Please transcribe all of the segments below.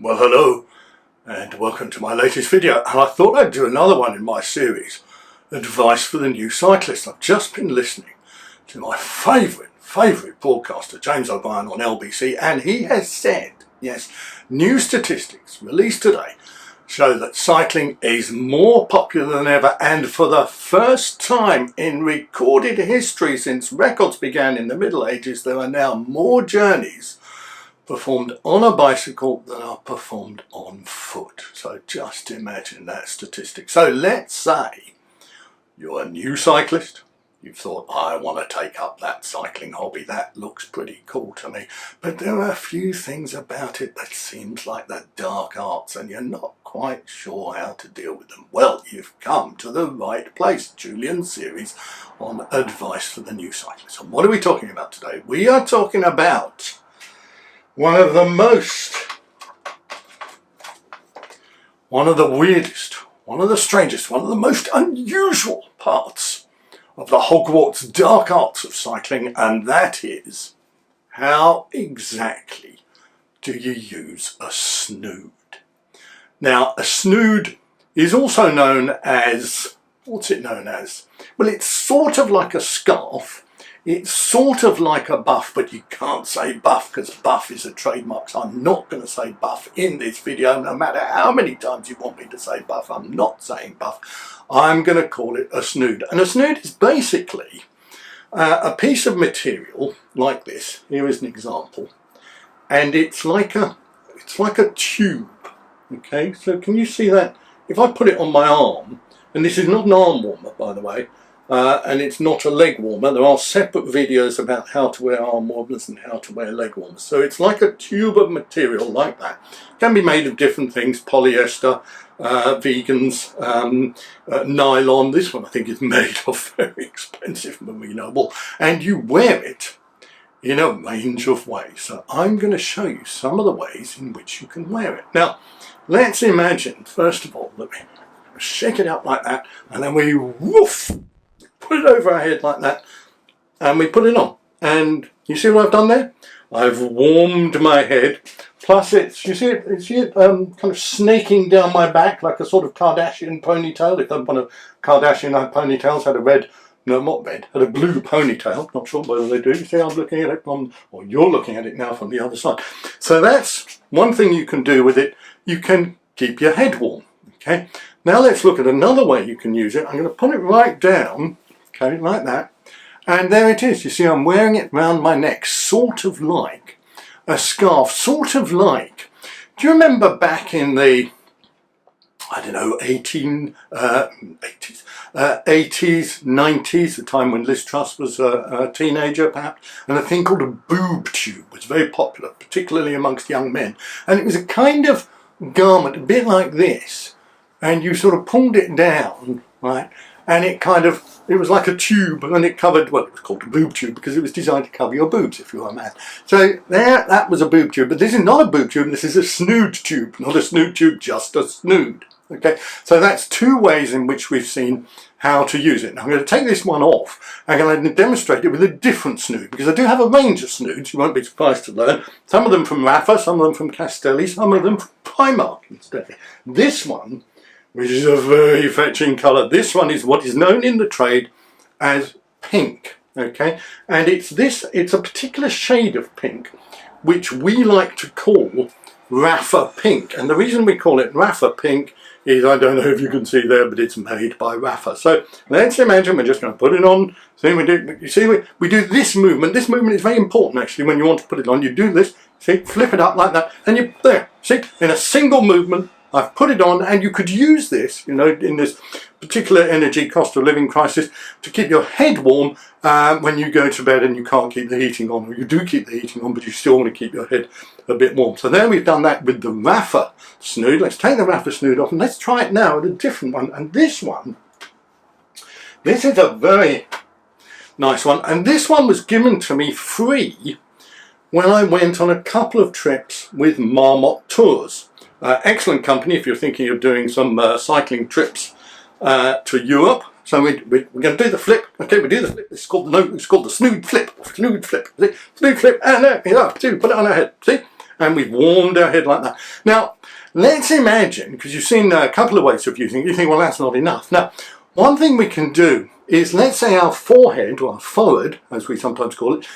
Well, hello and welcome to my latest video, and I thought I'd do another one in my series, Advice for the New Cyclist. I've just been listening to my favourite broadcaster, James O'Brien on LBC, and he has said, yes, new statistics released today show that cycling is more popular than ever, and for the first time in recorded history since records began in the Middle Ages, there are now more journeys performed on a bicycle than are performed on foot. So just imagine that statistic. So let's say you're a new cyclist. You've thought, I want to take up that cycling hobby. That looks pretty cool to me. But there are a few things about it that seems like the dark arts and you're not quite sure how to deal with them. Well, you've come to the right place. Julian's series on Advice for the New Cyclist. And what are we talking about today? We are talking about one of the weirdest, one of the strangest, one of the most unusual parts of the Hogwarts dark arts of cycling, and that is, how exactly do you use a snood? Now, a snood is also known as, what's it known as? Well, it's sort of like a scarf. It's sort of like a buff, but you can't say buff because buff is a trademark, so I'm not going to say buff in this video. No matter how many times you want me to say buff, I'm not saying buff. I'm going to call it a snood. And a snood is basically a piece of material like this. Here is an example. And it's like a tube. Okay, so can you see that? If I put it on my arm, and this is not an arm warmer, by the way, and it's not a leg warmer. There are separate videos about how to wear arm warmers and how to wear leg warmers. So it's like a tube of material like that. It can be made of different things, polyester, vegans, nylon. This one I think is made of very expensive merino wool. And you wear it in a range of ways. So I'm going to show you some of the ways in which you can wear it. Now, let's imagine, first of all, that we shake it up like that, and then we woof, put it over our head like that, and we put it on. And you see what I've done there? I've warmed my head. Plus, you see it kind of snaking down my back like a sort of Kardashian ponytail. If one of Kardashian ponytails had a had a blue ponytail. Not sure whether they do. You see, I'm looking at it or you're looking at it now from the other side. So that's one thing you can do with it. You can keep your head warm. Okay. Now let's look at another way you can use it. I'm going to put it right down. Okay, like that, and there it is. You see, I'm wearing it round my neck, sort of like a scarf, sort of like. Do you remember back in the, I don't know, 80s, 90s, the time when Liz Truss was a teenager, perhaps, and a thing called a boob tube was very popular, particularly amongst young men, and it was a kind of garment, a bit like this, and you sort of pulled it down, right? And it was like a tube, and it covered, well, it was called a boob tube because it was designed to cover your boobs if you were a man. So that was a boob tube, but this is not a boob tube, this is a snood tube, not a snood tube, just a snood. Okay, so that's two ways in which we've seen how to use it. Now I'm going to take this one off. I'm going to demonstrate it with a different snood, because I do have a range of snoods, you won't be surprised to learn. Some of them from Rapha, some of them from Castelli, some of them from Primark instead. This one, which is a very fetching colour. This one is what is known in the trade as pink, okay? And it's a particular shade of pink, which we like to call Rapha pink. And the reason we call it Rapha pink is, I don't know if you can see there, but it's made by Rapha. So let's imagine we're just going to put it on. See, we do this movement. This movement is very important, actually, when you want to put it on. You do this, see, flip it up like that, and you're there. See, in a single movement, I've put it on, and you could use this, you know, in this particular energy cost of living crisis, to keep your head warm when you go to bed and you can't keep the heating on, or you do keep the heating on, but you still want to keep your head a bit warm. So there we've done that with the Rapha snood. Let's take the Rapha snood off, and let's try it now with a different one. And this is a very nice one, and this one was given to me free when I went on a couple of trips with Marmot Tours. Excellent company if you're thinking of doing some cycling trips to Europe. So we're going to do the flip. Okay, we do the flip. It's called the snood flip. Snood flip. See? Snood flip, and there we are. See, we put it on our head. See, and we've warmed our head like that. Now, let's imagine, because you've seen a couple of ways of using it, you think, well, that's not enough. Now, one thing we can do is, let's say our forehead, or our forehead, as we sometimes call it,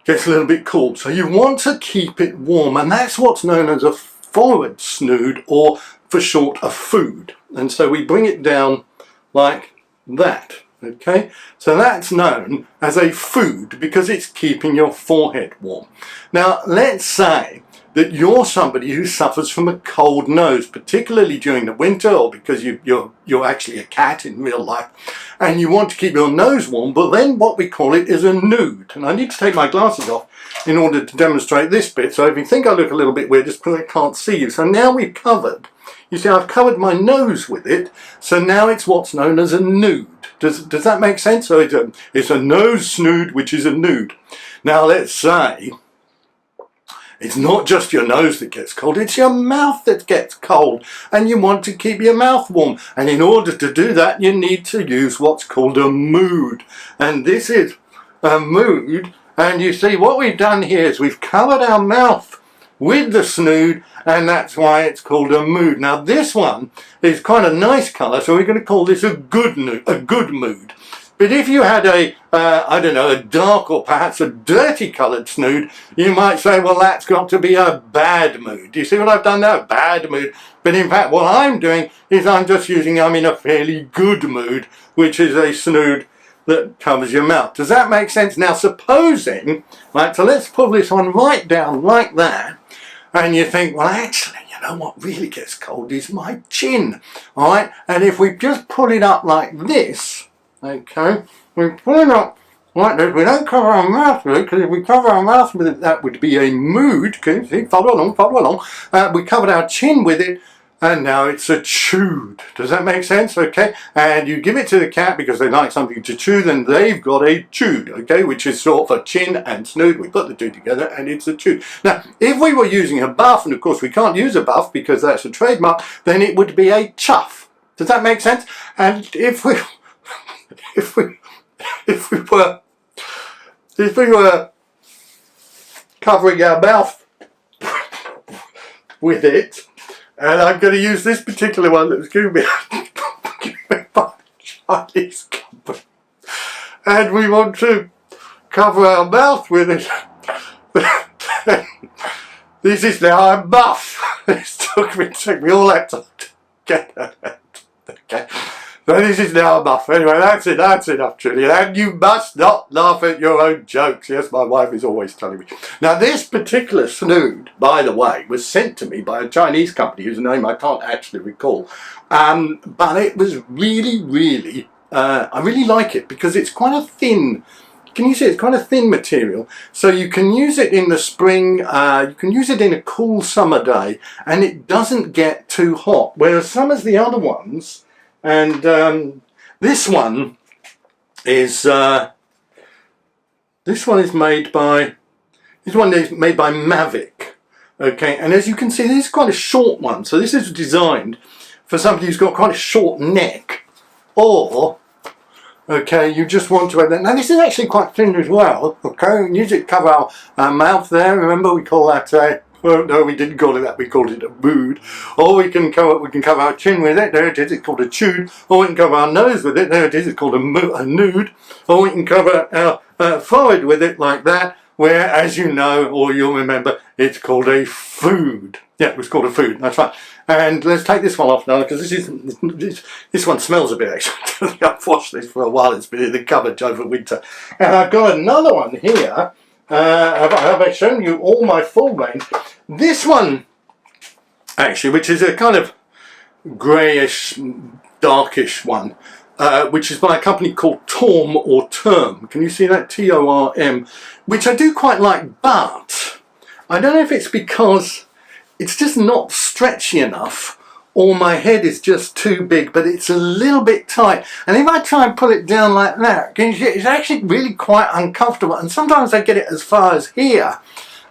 gets a little bit cold. So you want to keep it warm, and that's what's known as a forward snood, or for short, a food. And so we bring it down like that. Okay, so that's known as a food because it's keeping your forehead warm. Now, let's say that you're somebody who suffers from a cold nose, particularly during the winter, or because you're actually a cat in real life, and you want to keep your nose warm, but then what we call it is a nude. And I need to take my glasses off in order to demonstrate this bit. So if you think I look a little bit weird, it's because I can't see you. So now we've covered, you see, I've covered my nose with it, so now it's what's known as a nude. Does that make sense? So it's a nose snood, which is a nude. Now let's say it's not just your nose that gets cold, it's your mouth that gets cold, and you want to keep your mouth warm. And in order to do that, you need to use what's called a mood. And this is a mood, and you see what we've done here is we've covered our mouth with the snood, and that's why it's called a mood. Now this one is quite a nice colour, so we're going to call this a good mood. But if you had I don't know, a dark or perhaps a dirty coloured snood, you might say, well, that's got to be a bad mood. Do you see what I've done there? Bad mood. But in fact, what I'm doing is I'm in a fairly good mood, which is a snood that covers your mouth. Does that make sense? Now, supposing, right, so let's pull this one right down like that, and you think, well, actually, you know what really gets cold is my chin, all right? And if we just pull it up like this, okay, we pull it up like this, we don't cover our mouth with it, because if we cover our mouth with it, that would be a mood, okay, see, follow along. We covered our chin with it, and now it's a chewed. Does that make sense? Okay, and you give it to the cat because they like something to chew, then they've got a chewed, okay, which is sort of a chin and snood. We put the two together and it's a chewed. Now, if we were using a buff, and of course we can't use a buff because that's a trademark, then it would be a chuff. Does that make sense? And if we were covering our mouth with it, and I'm going to use this particular one that was given me by a Chinese company, and we want to cover our mouth with it. This is now a buff. It took me all that time to get that. Okay. So this is now a buff. Anyway, that's enough, Julian. And you must not laugh at your own jokes. Yes, my wife is always telling me. Now, this particular snood, by the way, was sent to me by a Chinese company whose name I can't actually recall. But it was really, I really like it because it's quite a thin, can you see it's quite a thin material. So you can use it in the spring, you can use it in a cool summer day, and it doesn't get too hot. Whereas some of the other ones, and this one is made by Mavic, okay, and as you can see, this is quite a short one, so this is designed for somebody who's got quite a short neck, or okay, you just want to have that. Now this is actually quite thin as well, okay, we can use it to cover our mouth there. Remember, we call that well, no, we didn't call it that, we called it a mood. Or we can cover our chin with it, there it is, it's called a chewed. Or we can cover our nose with it, there it is, it's called a nude. Or we can cover our forehead with it like that, where, as you know, or you'll remember, it's called a food. Yeah, it was called a food, that's right. And let's take this one off now, because this one smells a bit, actually. I've washed this for a while, it's been in the cupboard over winter. And I've got another one here. Have I shown you all my full range? This one, actually, which is a kind of greyish, darkish one, which is by a company called Torm or Term. Can you see that? T-O-R-M, which I do quite like, but I don't know if it's because it's just not stretchy enough, or my head is just too big, but it's a little bit tight. And if I try and pull it down like that, can you see, it's actually really quite uncomfortable. And sometimes I get it as far as here.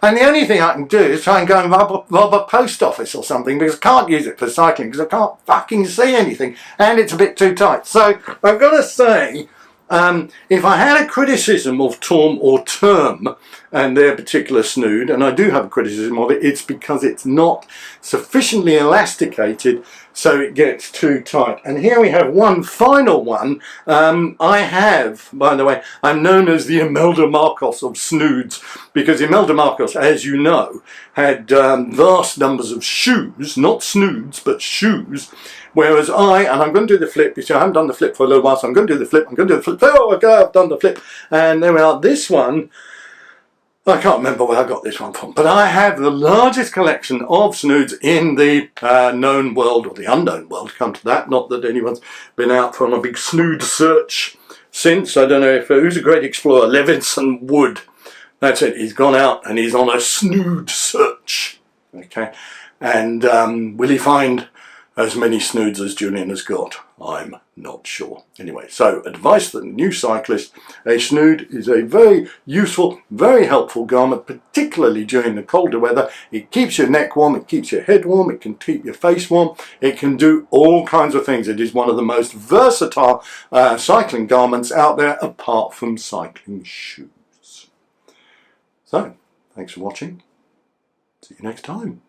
And the only thing I can do is try and go and rob a post office or something, because I can't use it for cycling, because I can't fucking see anything. And it's a bit too tight. So I've got to say, if I had a criticism of Torm or Term, and their particular snood, and I do have a criticism of it, it's because it's not sufficiently elasticated so it gets too tight. And here we have one final one. I have, by the way, I'm known as the Imelda Marcos of snoods, because Imelda Marcos, as you know, had vast numbers of shoes, not snoods, but shoes, whereas and I'm going to do the flip, because I haven't done the flip for a little while, so I'm going to do the flip, oh, okay, I've done the flip, and there we are. This one, I can't remember where I got this one from, but I have the largest collection of snoods in the known world, or the unknown world, come to that. Not that anyone's been out on a big snood search since. I don't know if, who's a great explorer? Levinson Wood. That's it, he's gone out and he's on a snood search. Okay, and will he find as many snoods as Julian has got? I'm not sure. Anyway, so advice for the new cyclist: a snood is a very useful, very helpful garment, particularly during the colder weather. It keeps your neck warm, it keeps your head warm, it can keep your face warm, it can do all kinds of things. It is one of the most versatile cycling garments out there, apart from cycling shoes. So, thanks for watching. See you next time.